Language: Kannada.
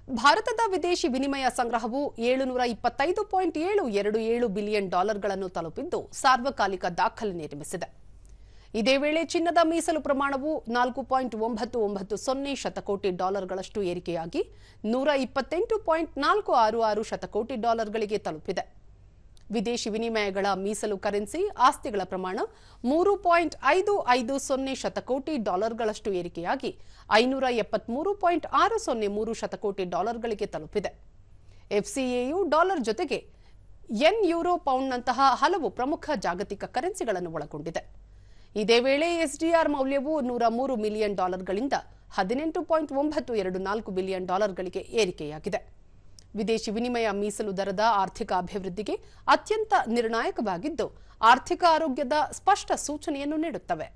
ಭಾರತದ ವಿದೇಶಿ ವಿನಿಮಯ ಸಂಗ್ರಹವು $725.727 ಬಿಲಿಯನ್ ತಲುಪಿದ್ದು ಸಾರ್ವಕಾಲಿಕ ದಾಖಲೆ ನಿರ್ಮಿಸಿದೆ. ಇದೇ ವೇಳೆ ಚಿನ್ನದ ಮೀಸಲು ಪ್ರಮಾಣವು $4.990 ಶತಕೋಟಿ ಗಳಷ್ಟು ಏರಿಕೆಯಾಗಿ $128.466 ಶತಕೋಟಿ ಗಳಿಗೆ ತಲುಪಿದೆ. ವಿದೇಶಿ ವಿನಿಮಯಗಳ ಮೀಸಲು ಕರೆನ್ಸಿ ಆಸ್ತಿಗಳ ಪ್ರಮಾಣ $3.550 ಶತಕೋಟಿ ಗಳಷ್ಟು ಏರಿಕೆಯಾಗಿ $573.603 ಶತಕೋಟಿ ಗಳಿಗೆ ತಲುಪಿದೆ. ಎಫ್ಸಿಎಯು ಡಾಲರ್ ಜೊತೆಗೆ ಯೆನ್, ಯೂರೋ, ಪೌಂಡ್ನಂತಹ ಹಲವು ಪ್ರಮುಖ ಜಾಗತಿಕ ಕರೆನ್ಸಿಗಳನ್ನು ಒಳಗೊಂಡಿದೆ. ಇದೇ ವೇಳೆ ಎಸ್ಡಿಆರ್ ಮೌಲ್ಯವು $103 ಮಿಲಿಯನ್ ಗಳಿಂದ $18.924 ಬಿಲಿಯನ್ ಗಳಿಗೆ ಏರಿಕೆಯಾಗಿದೆ. ವಿದೇಶಿ ವಿನಿಮಯ ಮೀಸಲು ದರದ ಆರ್ಥಿಕ ಅಭಿವೃದ್ಧಿಗೆ ಅತ್ಯಂತ ನಿರ್ಣಾಯಕವಾಗಿದ್ದು, ಆರ್ಥಿಕ ಆರೋಗ್ಯದ ಸ್ಪಷ್ಟ ಸೂಚನೆಯನ್ನು ನೀಡುತ್ತವೆ.